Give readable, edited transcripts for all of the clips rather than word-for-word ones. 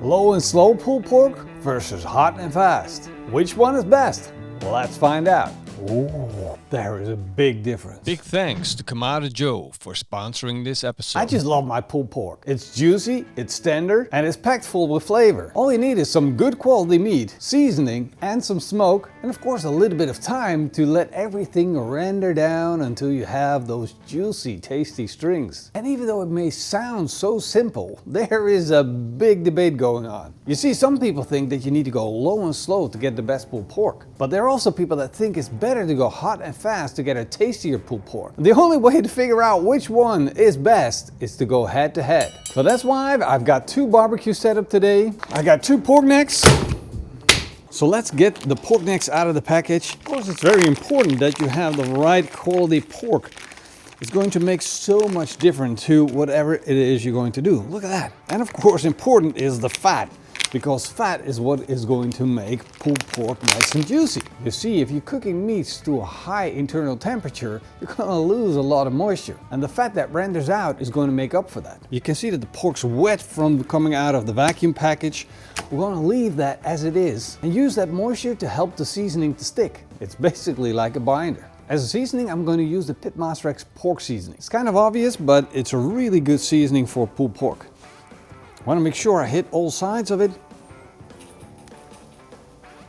Low and slow pulled pork versus hot and fast. Which one is best? Well, let's find out. Ooh, there is a big difference. Big thanks to kamadojoe for sponsoring this episode. I just love my pulled pork. It's juicy, it's tender, and it's packed full with flavor. All you need is some good quality meat, seasoning, and some smoke, and of course a little bit of time to let everything render down until you have those juicy, tasty strings. And even though it may sound so simple, there is a big debate going on. You see, some people think that you need to go low and slow to get the best pulled pork, but there are also people that think it's better to go hot and fast to get a tastier pulled pork. The only way to figure out which one is best is to go head to head. So that's why I've got two barbecues set up today. I got two pork necks. So let's get the pork necks out of the package. Of course, it's very important that you have the right quality pork. It's going to make so much difference to whatever it is you're going to do. Look at that. And of course, important is the fat, because fat is what is going to make pulled pork nice and juicy. You see, if you're cooking meats to a high internal temperature, you're going to lose a lot of moisture. And the fat that renders out is going to make up for that. You can see that the pork's wet from coming out of the vacuum package. We're going to leave that as it is and use that moisture to help the seasoning to stick. It's basically like a binder. As a seasoning, I'm going to use the PITMASTERX pork seasoning. It's kind of obvious, but it's a really good seasoning for pulled pork. I want to make sure I hit all sides of it.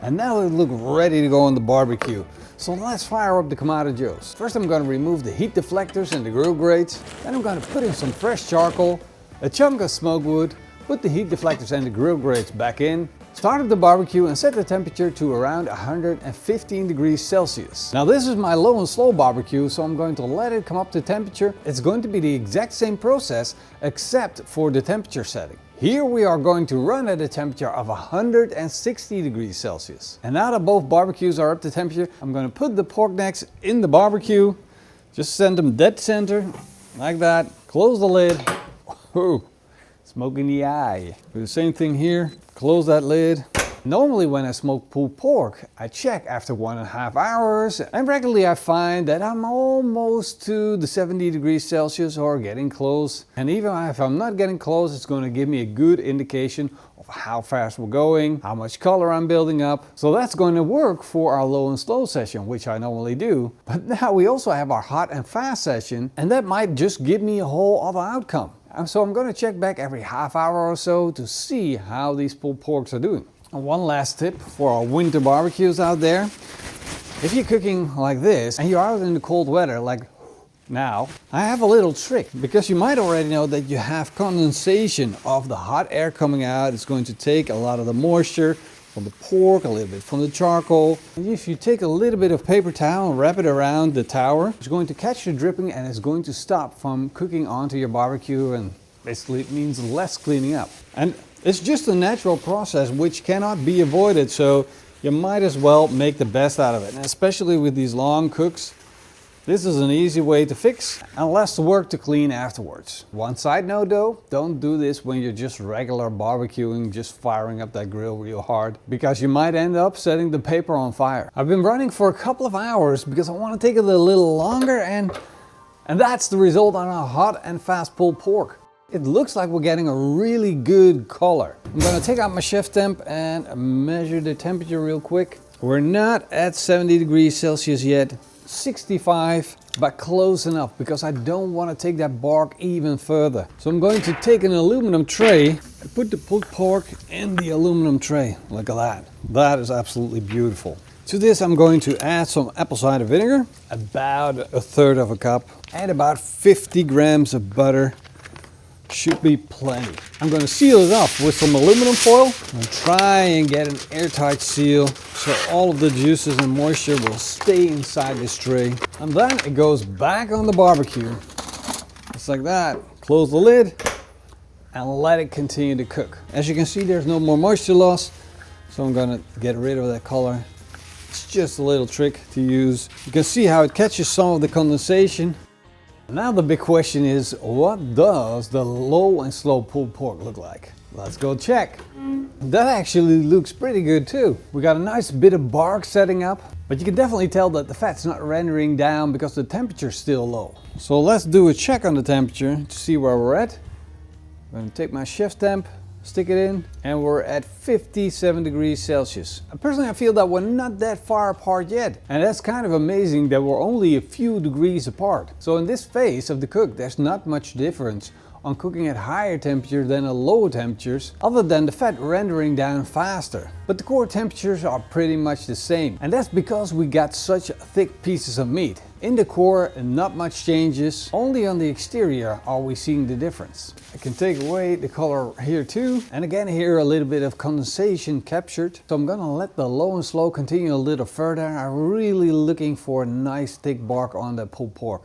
And now it looks ready to go on the barbecue. So let's fire up the kamadojoes. First I'm going to remove the heat deflectors and the grill grates. Then I'm going to put in some fresh charcoal, a chunk of smoke wood, put the heat deflectors and the grill grates back in, start up the barbecue and set the temperature to around 115 degrees Celsius. Now this is my low and slow barbecue, so I'm going to let it come up to temperature. It's going to be the exact same process except for the temperature setting. Here we are going to run at a temperature of 160 degrees Celsius. And now that both barbecues are up to temperature, I'm going to put the pork necks in the barbecue. Just send them dead center, like that. Close the lid. Ooh, smoke in the eye. Do the same thing here. Close that lid. Normally when I smoke pulled pork, I check after 1.5 hours, and regularly I find that I'm almost to the 70 degrees Celsius or getting close. And even if I'm not getting close, it's going to give me a good indication of how fast we're going, how much color I'm building up. So that's going to work for our low and slow session, which I normally do. But now we also have our hot and fast session, and that might just give me a whole other outcome. And so I'm going to check back every half hour or so to see how these pulled porks are doing. And one last tip for our winter barbecues out there. If you're cooking like this and you're out in the cold weather like now, I have a little trick, because you might already know that you have condensation of the hot air coming out. It's going to take a lot of the moisture from the pork, a little bit from the charcoal. And if you take a little bit of paper towel and wrap it around the tower, it's going to catch the dripping and it's going to stop from cooking onto your barbecue, and basically it means less cleaning up. And it's just a natural process which cannot be avoided, so you might as well make the best out of it. And especially with these long cooks, this is an easy way to fix and less work to clean afterwards. One side note though, don't do this when you're just regular barbecuing, just firing up that grill real hard, because you might end up setting the paper on fire. I've been running for a couple of hours because I want to take it a little longer, and that's the result on our hot and fast pulled pork. It looks like we're getting a really good color. I'm going to take out my chef temp and measure the temperature real quick. We're not at 70 degrees Celsius yet, 65, but close enough, because I don't want to take that bark even further. So I'm going to take an aluminum tray and put the pulled pork in the aluminum tray. Look at that. That is absolutely beautiful. To this I'm going to add some apple cider vinegar, about 1/3 of a cup, and about 50 grams of butter. Should be plenty. I'm going to seal it up with some aluminum foil and try and get an airtight seal so all of the juices and moisture will stay inside this tray. And then it goes back on the barbecue, just like that. Close the lid and let it continue to cook. As you can see, there's no more moisture loss, so I'm going to get rid of that color. It's just a little trick to use. You can see how it catches some of the condensation. Now the big question is, what does the low and slow pulled pork look like? Let's go check. That actually looks pretty good too. We got a nice bit of bark setting up, but you can definitely tell that the fat's not rendering down because the temperature's still low. So let's do a check on the temperature to see where we're at. I'm going to take my chef temp, stick it in, and we're at 57 degrees Celsius. Personally, I feel that we're not that far apart yet. And that's kind of amazing that we're only a few degrees apart. So in this phase of the cook, there's not much difference on cooking at higher temperature than at lower temperatures, other than the fat rendering down faster. But the core temperatures are pretty much the same. And that's because we got such thick pieces of meat. In the core, not much changes. Only on the exterior are we seeing the difference. I can take away the color here too. And again here a little bit of condensation captured. So I'm gonna let the low and slow continue a little further. I'm really looking for a nice thick bark on the pulled pork.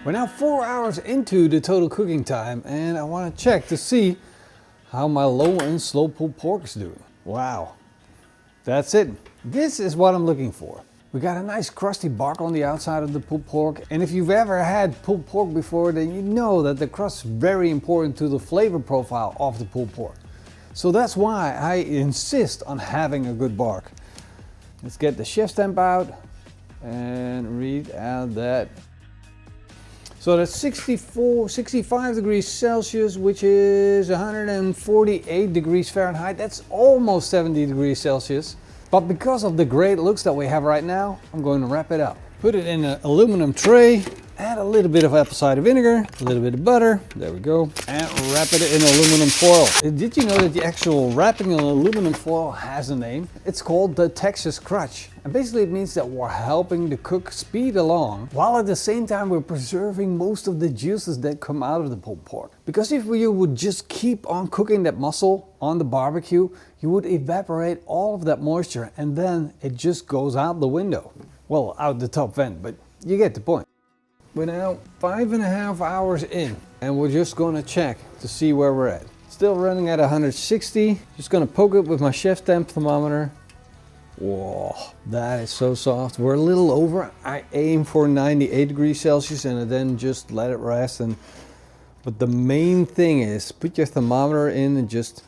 We're now 4 hours into the total cooking time, and I want to check to see how my low and slow pulled pork is doing. Wow, that's it. This is what I'm looking for. We got a nice crusty bark on the outside of the pulled pork, and if you've ever had pulled pork before, then you know that the crust is very important to the flavor profile of the pulled pork. So that's why I insist on having a good bark. Let's get the chef's temp out and read out that. So that's 65 degrees Celsius, which is 148 degrees Fahrenheit. That's almost 70 degrees Celsius. But because of the great looks that we have right now, I'm going to wrap it up. Put it in an aluminum tray, add a little bit of apple cider vinegar, a little bit of butter, there we go, and wrap it in aluminum foil. Did you know that the actual wrapping in aluminum foil has a name? It's called the Texas Crutch. And basically it means that we're helping the cook speed along, while at the same time we're preserving most of the juices that come out of the pulled pork. Because if you would just keep on cooking that muscle on the barbecue, you would evaporate all of that moisture and then it just goes out the window. Well, out the top vent, but you get the point. We're now 5.5 hours in, and we're just gonna check to see where we're at. Still running at 160. Just gonna poke it with my chef's temp thermometer. Whoa, that is so soft. We're a little over. I aim for 98 degrees Celsius and then just let it rest. But the main thing is put your thermometer in and just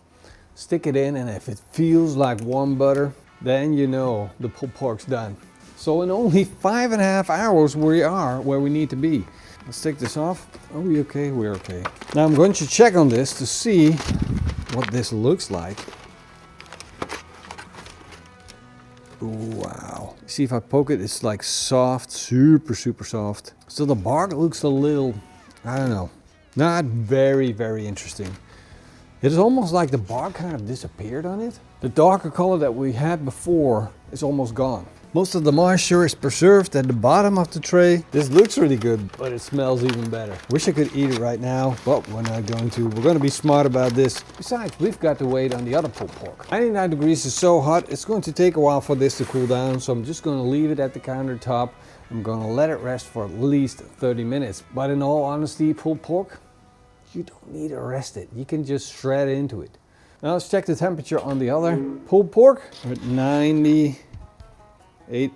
stick it in, and if it feels like warm butter, then you know the pulled pork's done. So in only 5.5 hours we are where we need to be. Let's take this off. Are we okay? We're okay. Now I'm going to check on this to see what this looks like. Ooh, wow. See if I poke it, it's like soft, super soft. So the bark looks a little, I don't know, not very interesting. It is almost like the bark kind of disappeared on it. The darker color that we had before is almost gone. Most of the moisture is preserved at the bottom of the tray. This looks really good, but it smells even better. Wish I could eat it right now, but we're not going to. We're going to be smart about this. Besides, we've got to wait on the other pulled pork. 99 degrees is so hot, it's going to take a while for this to cool down, so I'm just going to leave it at the countertop. I'm going to let it rest for at least 30 minutes. But in all honesty, pulled pork, you don't need to rest it. You can just shred into it. Now let's check the temperature on the other pulled pork. We're at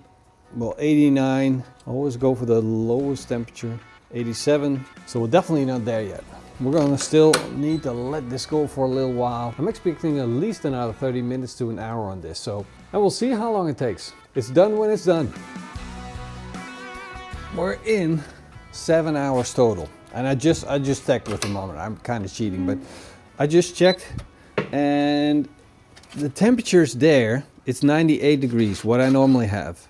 89. Always go for the lowest temperature. 87. So we're definitely not there yet. We're gonna still need to let this go for a little while. I'm expecting at least another 30 minutes to an hour on this. So, and we'll see how long it takes. It's done when it's done. We're in 7 hours total. And I just checked with the thermometer. I'm kind of cheating, but I just checked, and the temperature's there. It's 98 degrees, what I normally have,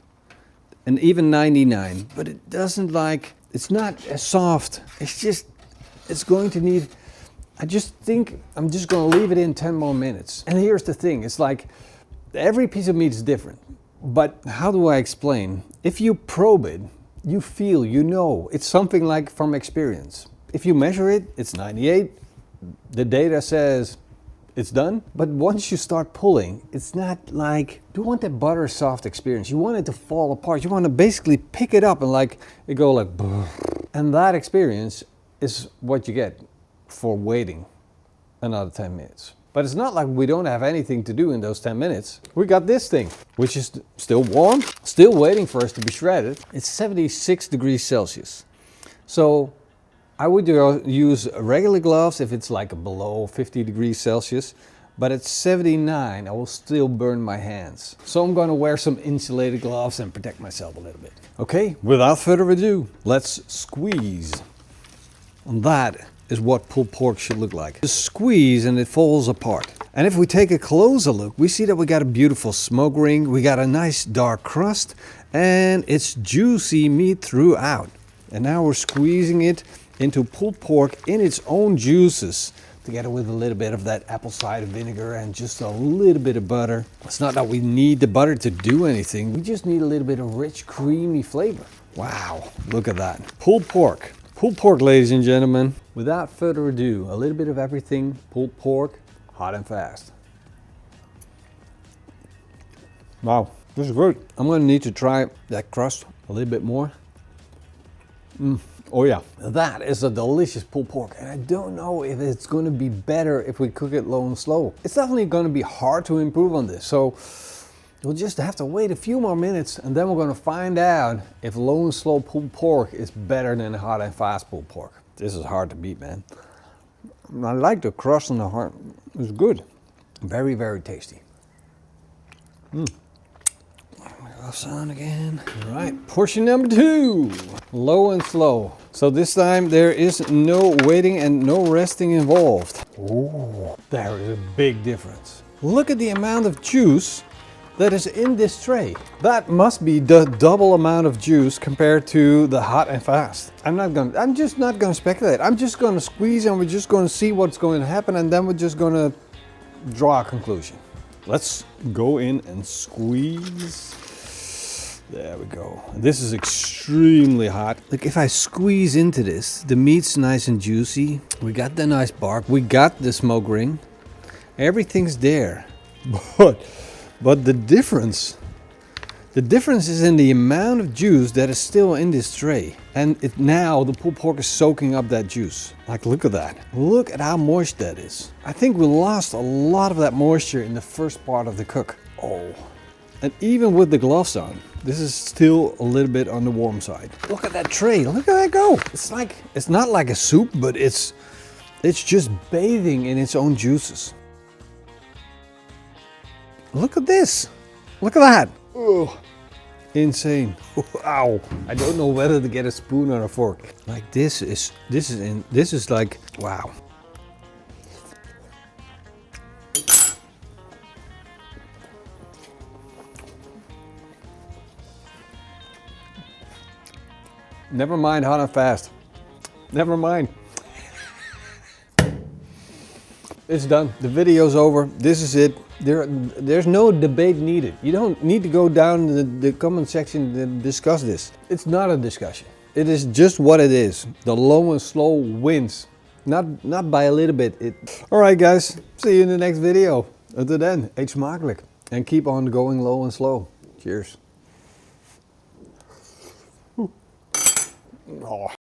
and even 99, but it doesn't like, it's not as soft. It's going to need, I just think I'm just going to leave it in 10 more minutes. And here's the thing, it's like every piece of meat is different, but how do I explain? If you probe it, you feel, you know, it's something like from experience. If you measure it, it's 98. The data says it's done. But once you start pulling, it's not like, you want that butter soft experience. You want it to fall apart. You want to basically pick it up and like, it go like, and that experience is what you get for waiting another 10 minutes. But it's not like we don't have anything to do in those 10 minutes. We got this thing, which is still warm, still waiting for us to be shredded. It's 76 degrees Celsius. So I would use regular gloves if it's like below 50 degrees Celsius. But at 79, I will still burn my hands. So I'm gonna wear some insulated gloves and protect myself a little bit. Okay, without further ado, let's squeeze. And that is what pulled pork should look like. Just squeeze and it falls apart. And if we take a closer look, we see that we got a beautiful smoke ring, we got a nice dark crust, and it's juicy meat throughout. And now we're squeezing it into pulled pork in its own juices, together with a little bit of that apple cider vinegar and just a little bit of butter. It's not that we need the butter to do anything, we just need a little bit of rich, creamy flavor. Wow, look at that. Pulled pork. Pulled pork, ladies and gentlemen. Without further ado, a little bit of everything, pulled pork, hot and fast. Wow, this is good. I'm gonna need to try that crust a little bit more. Oh yeah, that is a delicious pulled pork, and I don't know if it's going to be better if we cook it low and slow. It's definitely going to be hard to improve on this, so we'll just have to wait a few more minutes, and then we're going to find out if low and slow pulled pork is better than hot and fast pulled pork. This is hard to beat, man. I like the crust and the heart. It's good. Very, very tasty. Gloves on again. All right, portion number 2. Low and slow. So this time there is no waiting and no resting involved. Ooh, there is a big difference. Look at the amount of juice that is in this tray. That must be the double amount of juice compared to the hot and fast. I'm just not gonna speculate. I'm just gonna squeeze and we're just gonna see what's going to happen, and then we're just gonna draw a conclusion. Let's go in and squeeze. There we go. This is extremely hot. Like if I squeeze into this, the meat's nice and juicy. We got the nice bark. We got the smoke ring. Everything's there. But the difference is in the amount of juice that is still in this tray. And now the pulled pork is soaking up that juice. Like, look at that. Look at how moist that is. I think we lost a lot of that moisture in the first part of the cook. Oh. And even with the gloves on, this is still a little bit on the warm side. Look at that tray, look at that go. It's not like a soup, but it's just bathing in its own juices. Look at this, look at that. Oh, insane. Wow, I don't know whether to get a spoon or a fork. Like this is like, wow. Never mind hot and fast. Never mind. It's done. The video's over. This is it. There's no debate needed. You don't need to go down in the comment section to discuss this. It's not a discussion. It is just what it is. The low and slow wins. Not by a little bit. Alright guys, see you in the next video. Until then, eet smakelijk. And keep on going low and slow. Cheers. Oh.